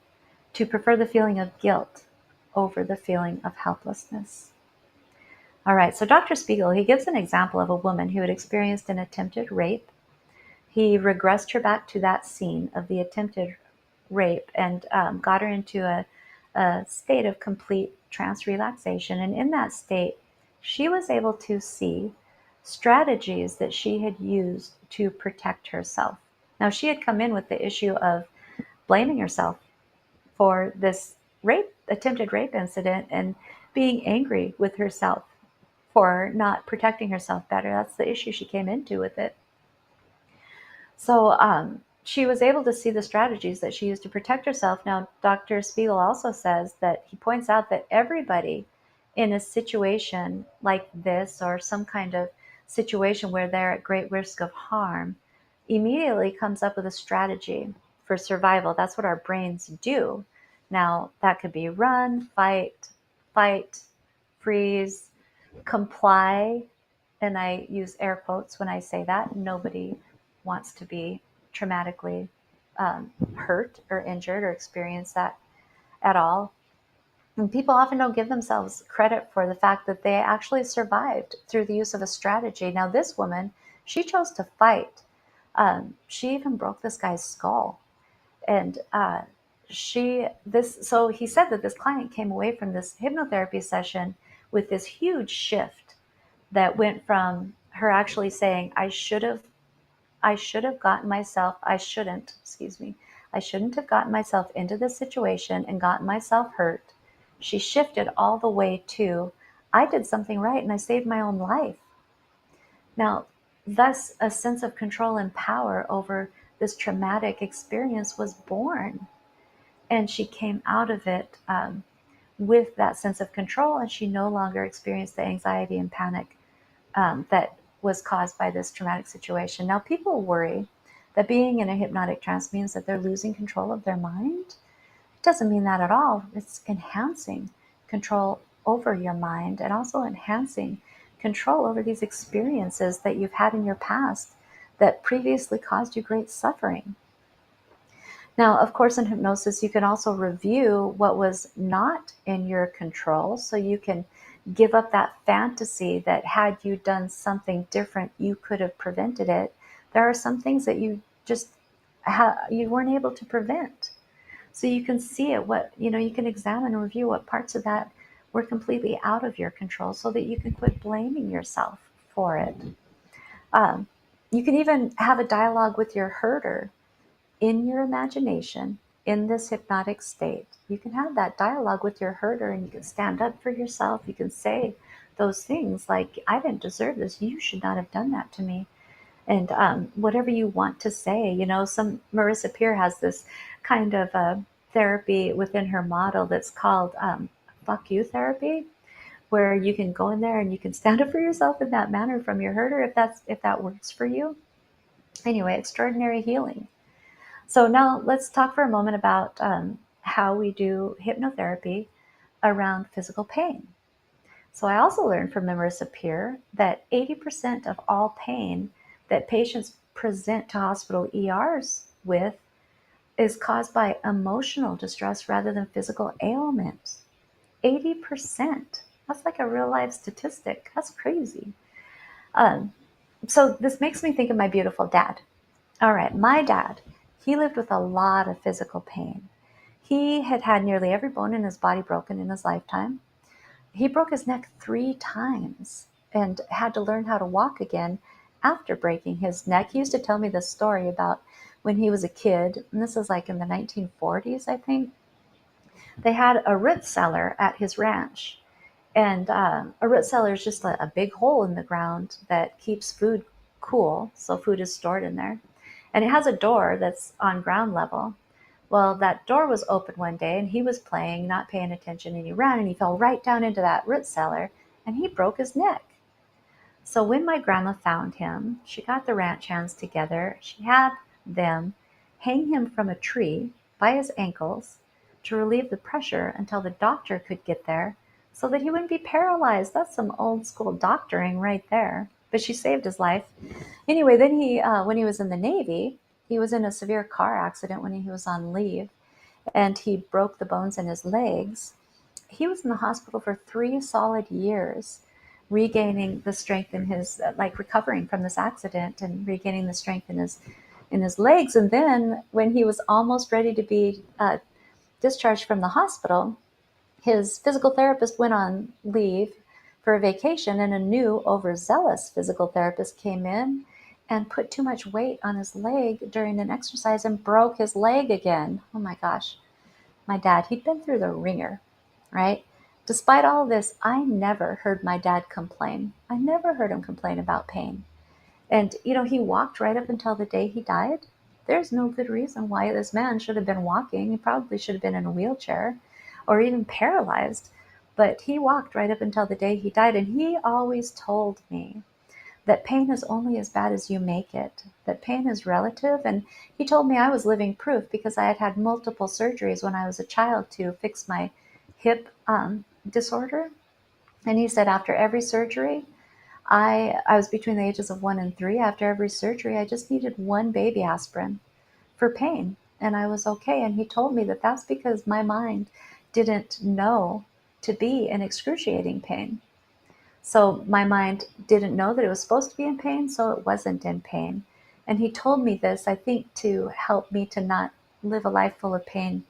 to prefer the feeling of guilt over the feeling of helplessness. All right, so Dr. Spiegel, he gives an example of a woman who had experienced an attempted rape. He regressed her back to that scene of the attempted rape and got her into a a state of complete trance relaxation. And in that state, she was able to see strategies that she had used to protect herself. Now, she had come in with the issue of blaming herself for this attempted rape incident, and being angry with herself for not protecting herself better. That's the issue she came into with it. So she was able to see the strategies that she used to protect herself. Now, Dr. Spiegel also says that he points out that everybody in a situation like this, or some kind of situation where they're at great risk of harm, immediately comes up with a strategy for survival. That's what our brains do. Now, that could be run, fight, freeze, comply. And I use air quotes when I say that. Nobody wants to be traumatically hurt or injured or experience that at all. And people often don't give themselves credit for the fact that they actually survived through the use of a strategy. Now, this woman, she chose to fight. She even broke this guy's skull. And so he said that this client came away from this hypnotherapy session with this huge shift that went from her actually saying, I shouldn't have gotten myself into this situation and gotten myself hurt. She shifted all the way to, I did something right and I saved my own life. Now, thus a sense of control and power over this traumatic experience was born. And she came out of it with that sense of control, and she no longer experienced the anxiety and panic that was caused by this traumatic situation. Now, people worry that being in a hypnotic trance means that they're losing control of their mind. It doesn't mean that at all. It's enhancing control over your mind, and also enhancing control over these experiences that you've had in your past that previously caused you great suffering. Now, of course, in hypnosis, you can also review what was not in your control, so you can give up that fantasy that had you done something different, you could have prevented it. There are some things that you just you weren't able to prevent. So you can see it, you can examine and review what parts of that were completely out of your control, so that you can quit blaming yourself for it. You can even have a dialogue with your herder in your imagination in this hypnotic state. You can have that dialogue with your herder, and you can stand up for yourself. You can say those things like, I didn't deserve this. You should not have done that to me. And whatever you want to say, Marissa Peer has this kind of therapy within her model that's called fuck you therapy, where you can go in there and you can stand up for yourself in that manner from your herder, if that works for you. Anyway, extraordinary healing. So now let's talk for a moment about how we do hypnotherapy around physical pain. So I also learned from Marissa Peer that 80% of all pain that patients present to hospital ERs with is caused by emotional distress rather than physical ailments. 80%. That's like a real life statistic. That's crazy. So this makes me think of my beautiful dad. All right, my dad, he lived with a lot of physical pain. He had had nearly every bone in his body broken in his lifetime. He broke his neck 3 times and had to learn how to walk again after breaking his neck. He used to tell me this story about when he was a kid, and this is like in the 1940s, I think. They had a root cellar at his ranch. And a root cellar is just a big hole in the ground that keeps food cool, so food is stored in there. And it has a door that's on ground level. Well, that door was open one day, and he was playing, not paying attention, and he ran and he fell right down into that root cellar, and he broke his neck. So when my grandma found him, she got the ranch hands together. She had them hang him from a tree by his ankles to relieve the pressure until the doctor could get there, so that he wouldn't be paralyzed. That's some old school doctoring right there. But she saved his life. Anyway, then when he was in the Navy, he was in a severe car accident when he was on leave, and he broke the bones in his legs. He was in the hospital for 3 solid years, regaining the strength in his, recovering from this accident and regaining the strength in his legs. And then when he was almost ready to be discharged from the hospital, his physical therapist went on leave for a vacation, and a new overzealous physical therapist came in and put too much weight on his leg during an exercise and broke his leg again. Oh my gosh. My dad, he'd been through the ringer, right? Despite all this, I never heard my dad complain. I never heard him complain about pain. And, he walked right up until the day he died. There's no good reason why this man should have been walking. He probably should have been in a wheelchair or even paralyzed. But he walked right up until the day he died. And he always told me that pain is only as bad as you make it, that pain is relative. And he told me I was living proof because I had had multiple surgeries when I was a child to fix my hip disorder. And he said after every surgery, I was between the ages of 1 and 3. After every surgery, I just needed one baby aspirin for pain, and I was okay. And he told me that that's because my mind didn't know to be in excruciating pain. So my mind didn't know that it was supposed to be in pain, so it wasn't in pain. And he told me this, I think, to help me to not live a life full of pain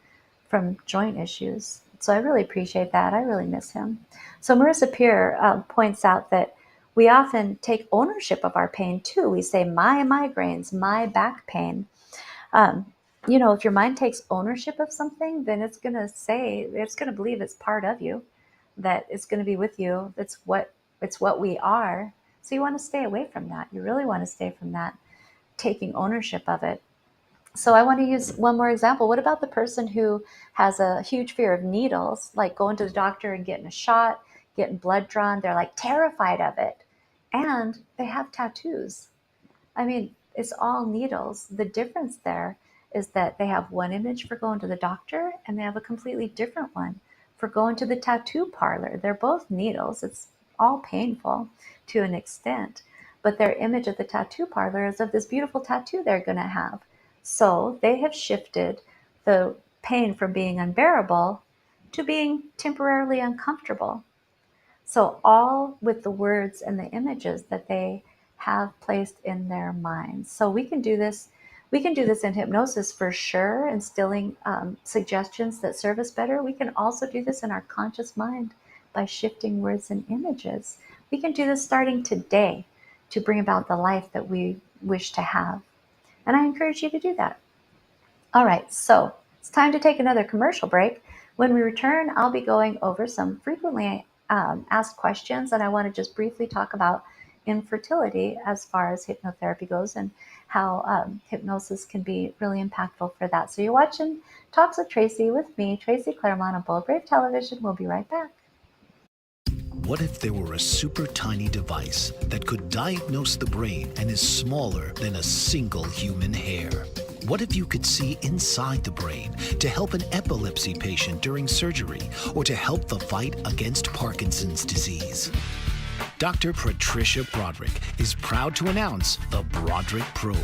from joint issues. So I really appreciate that. I really miss him. So Marissa Peer points out that we often take ownership of our pain too. We say, my migraines, my back pain. If your mind takes ownership of something, then it's going to believe it's part of you, that it's going to be with you. It's what we are. So you want to stay away from that. You really want to stay from that, taking ownership of it. So I want to use one more example. What about the person who has a huge fear of needles, like going to the doctor and getting a shot, getting blood drawn? They're like terrified of it. And they have tattoos. I mean, it's all needles. The difference there is that they have one image for going to the doctor and they have a completely different one for going to the tattoo parlor. They're both needles. It's all painful to an extent, but their image at the tattoo parlor is of this beautiful tattoo they're going to have. So they have shifted the pain from being unbearable to being temporarily uncomfortable. So all with the words and the images that they have placed in their minds. So we can do this. We can do this in hypnosis for sure, instilling suggestions that serve us better. We can also do this in our conscious mind by shifting words and images. We can do this starting today to bring about the life that we wish to have. And I encourage you to do that. All right, so it's time to take another commercial break. When we return, I'll be going over some frequently asked questions, and I want to just briefly talk about infertility as far as hypnotherapy goes and how hypnosis can be really impactful for that. So you're watching Talks with Tracy with me, Tracy Claremont on Bold Brave Television. We'll be right back. What if there were a super tiny device that could diagnose the brain and is smaller than a single human hair? What if you could see inside the brain to help an epilepsy patient during surgery or to help the fight against Parkinson's disease? Dr. Patricia Broderick is proud to announce the Broderick Probe,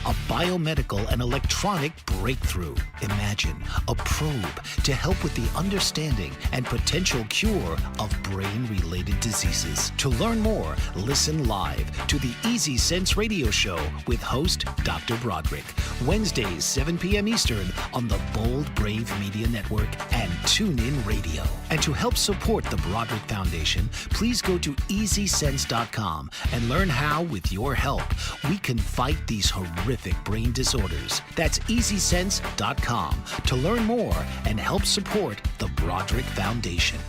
a biomedical and electronic breakthrough. Imagine a probe to help with the understanding and potential cure of brain-related diseases. To learn more, listen live to the Easy Sense radio show with host Dr. Broderick, Wednesdays 7 p.m. Eastern on the Bold Brave Media Network and TuneIn Radio. And to help support the Broderick Foundation, please go to EasySense.com and learn how, with your help, we can fight these horrific brain disorders. That's EasySense.com to learn more and help support the Broderick Foundation.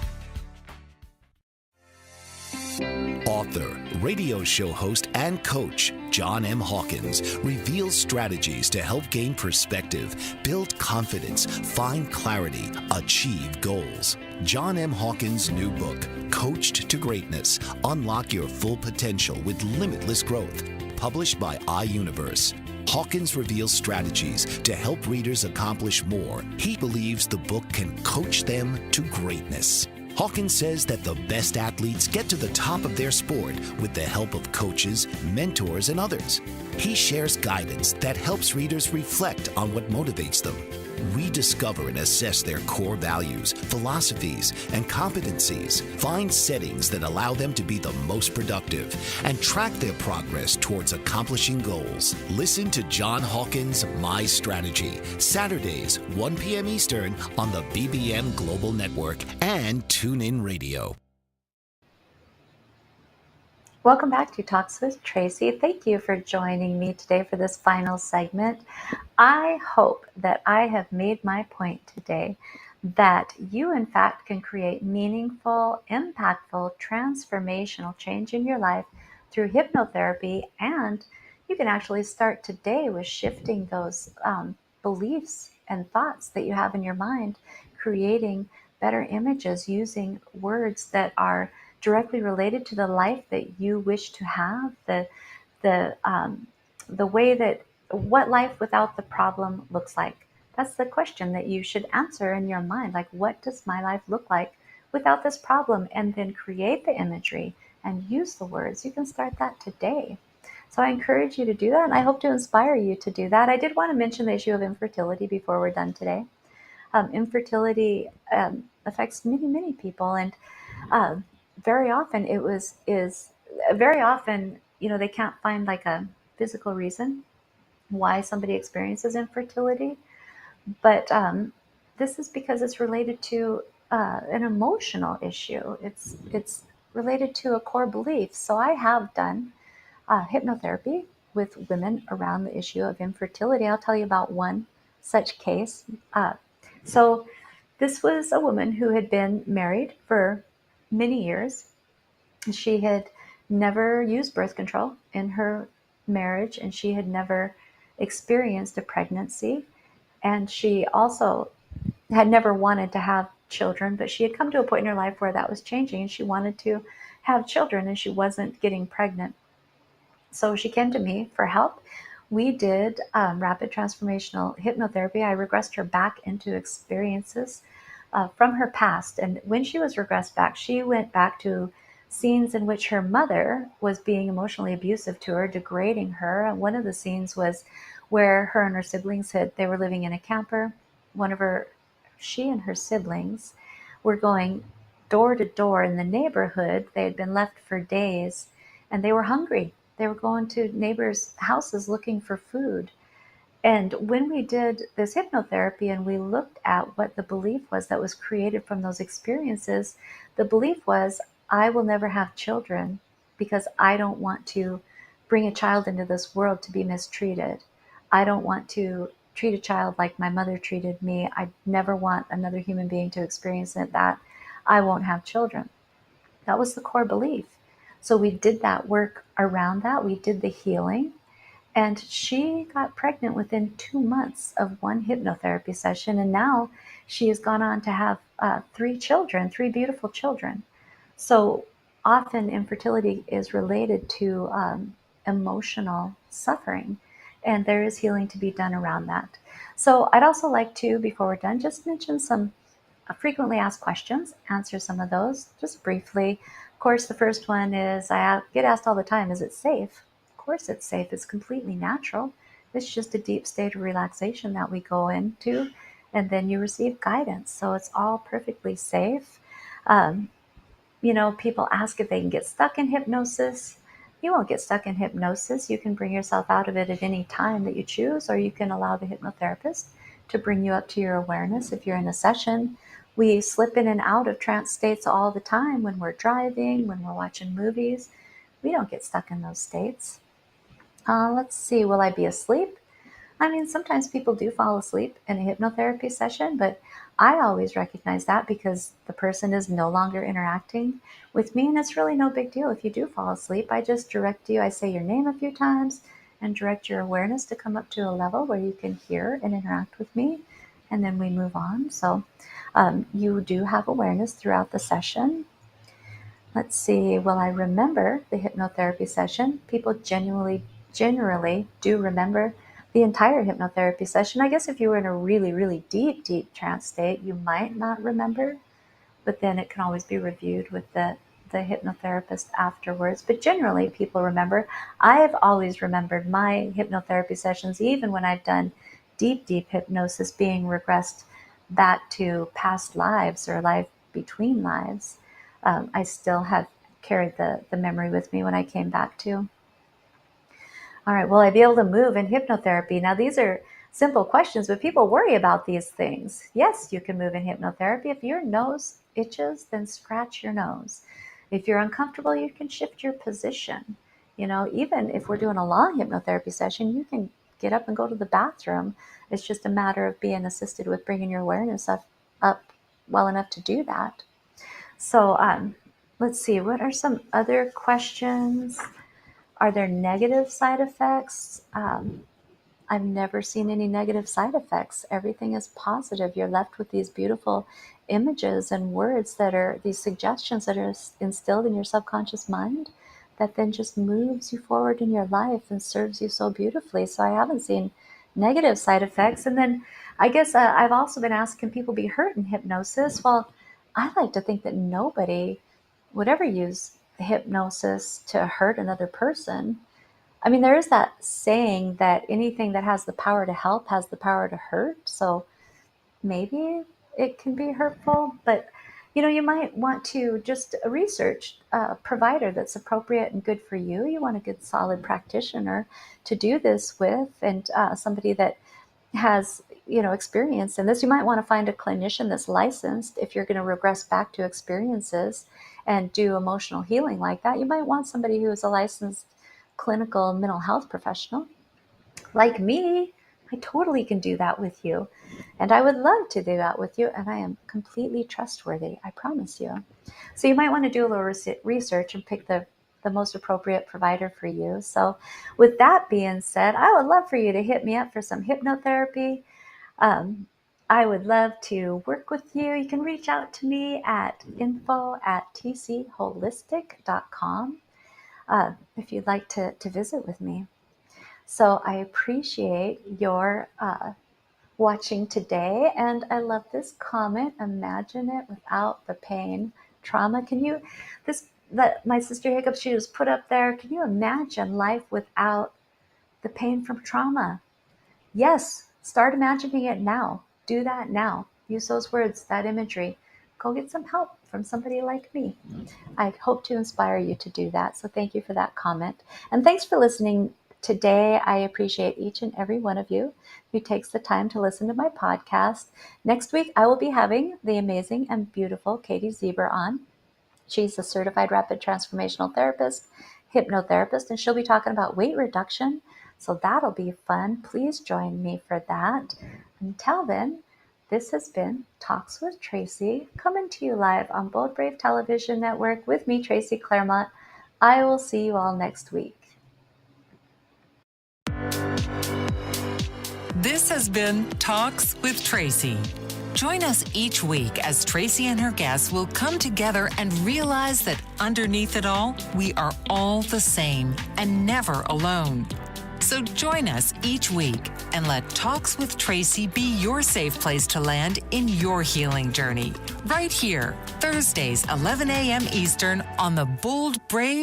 Author, radio show host, and coach John M. Hawkins reveals strategies to help gain perspective, build confidence, find clarity, achieve goals. John M. Hawkins' new book, Coached to Greatness, Unlock Your Full Potential with Limitless Growth, published by iUniverse. Hawkins reveals strategies to help readers accomplish more. He believes the book can coach them to greatness. Hawkins says that the best athletes get to the top of their sport with the help of coaches, mentors, and others. He shares guidance that helps readers reflect on what motivates them. We discover and assess their core values, philosophies, and competencies. Find settings that allow them to be the most productive and track their progress towards accomplishing goals. Listen to John Hawkins' My Strategy, Saturdays, 1 p.m. Eastern on the BBM Global Network and TuneIn Radio. Welcome back to Talks with Tracy. Thank you for joining me today for this final segment. I hope that I have made my point today that you, in fact, can create meaningful, impactful, transformational change in your life through hypnotherapy. And you can actually start today with shifting those beliefs and thoughts that you have in your mind, creating better images using words that are directly related to the life that you wish to have, the way that what life without the problem looks like. That's the question that you should answer in your mind. Like, what does my life look like without this problem? And then create the imagery and use the words. You can start that today. So I encourage you to do that, and I hope to inspire you to do that. I did want to mention the issue of infertility before we're done today. Infertility affects many, many people, and very often very often, they can't find like a physical reason why somebody experiences infertility, but this is because it's related to an emotional issue. It's related to a core belief. So I have done hypnotherapy with women around the issue of infertility. I'll tell you about one such case. So this was a woman who had been married for many years. She had never used birth control in her marriage, and she had never experienced a pregnancy. And she also had never wanted to have children, but she had come to a point in her life where that was changing, and she wanted to have children, and she wasn't getting pregnant. So she came to me for help. We did rapid transformational hypnotherapy. I regressed her back into experiences from her past. And when she was regressed back, she went back to scenes in which her mother was being emotionally abusive to her, degrading her. And one of the scenes was where her and her siblings they were living in a camper. She and her siblings were going door to door in the neighborhood. They had been left for days, and they were hungry. They were going to neighbors' houses looking for food. And when we did this hypnotherapy and we looked at what the belief was that was created from those experiences, the belief was, I will never have children because I don't want to bring a child into this world to be mistreated. I don't want to treat a child like my mother treated me. I never want another human being to experience that. I won't have children. That was the core belief. So we did that work around that. We did the healing. And she got pregnant within 2 months of one hypnotherapy session. And now she has gone on to have 3 children, 3 beautiful children. So often infertility is related to emotional suffering. And there is healing to be done around that. So I'd also like to, before we're done, just mention some frequently asked questions, answer some of those just briefly. Of course, the first one is I get asked all the time, is it safe? Of course it's safe. It's completely natural. It's just a deep state of relaxation that we go into, and then you receive guidance. So it's all perfectly safe. People ask if they can get stuck in hypnosis. You won't get stuck in hypnosis. You can bring yourself out of it at any time that you choose, or you can allow the hypnotherapist to bring you up to your awareness if you're in a session. We slip in and out of trance states all the time when we're driving, when we're watching movies. We don't get stuck in those states. Let's see, will I be asleep? I mean, sometimes people do fall asleep in a hypnotherapy session, but I always recognize that because the person is no longer interacting with me, and it's really no big deal if you do fall asleep. I just direct you, I say your name a few times and direct your awareness to come up to a level where you can hear and interact with me, and then we move on. So you do have awareness throughout the session. Let's see, will I remember the hypnotherapy session? People generally do remember the entire hypnotherapy session. I guess if you were in a really, really deep, deep trance state, you might not remember, but then it can always be reviewed with the hypnotherapist afterwards. But generally, people remember. I have always remembered my hypnotherapy sessions, even when I've done deep, deep hypnosis, being regressed back to past lives or life between lives. I still have carried the memory with me when I came back to. All right, will I be able to move in hypnotherapy? Now, these are simple questions, but people worry about these things. Yes, you can move in hypnotherapy. If your nose itches, then scratch your nose. If you're uncomfortable, you can shift your position. Even if we're doing a long hypnotherapy session, you can get up and go to the bathroom. It's just a matter of being assisted with bringing your awareness up well enough to do that. So let's see, what are some other questions? Are there negative side effects? I've never seen any negative side effects. Everything is positive. You're left with these beautiful images and words that are these suggestions that are instilled in your subconscious mind that then just moves you forward in your life and serves you so beautifully. So I haven't seen negative side effects. And then I guess I've also been asked, can people be hurt in hypnosis? Well, I like to think that nobody would ever use hypnosis to hurt another person. I mean, there is that saying that anything that has the power to help has the power to hurt. So maybe it can be hurtful, but you might want to just research a provider that's appropriate and good for you. You want a good, solid practitioner to do this with, and somebody that has experience in this. You might want to find a clinician that's licensed if you're going to regress back to experiences and do emotional healing like that. You might want somebody who is a licensed clinical mental health professional like me. I totally can do that with you, and I would love to do that with you, and I am completely trustworthy, I promise you. So you might want to do a little research and pick the most appropriate provider for you. So with that being said, I would love for you to hit me up for some hypnotherapy. I would love to work with you. You can reach out to me at info@tcholistic.com if you'd like to visit with me. So I appreciate your watching today, and I love this comment. Imagine it without the pain, trauma. Can you, that my sister Hiccup, she just put up there, can you imagine life without the pain from trauma? Yes, start imagining it now. Do that now. Use those words, that imagery. Go get some help from somebody like me. I hope to inspire you to do that. So thank you for that comment. And thanks for listening today. I appreciate each and every one of you who takes the time to listen to my podcast. Next week, I will be having the amazing and beautiful Katie Zieber on. She's a certified rapid transformational therapist, hypnotherapist, and she'll be talking about weight reduction. So that'll be fun. Please join me for that. Until then, this has been Talks with Tracy, coming to you live on Bold Brave Television Network with me, Tracy Claremont. I will see you all next week. This has been Talks with Tracy. Join us each week as Tracy and her guests will come together and realize that underneath it all, we are all the same and never alone. So join us each week and let Talks with Tracy be your safe place to land in your healing journey. Right here, Thursdays, 11 a.m. Eastern on the Bold Brave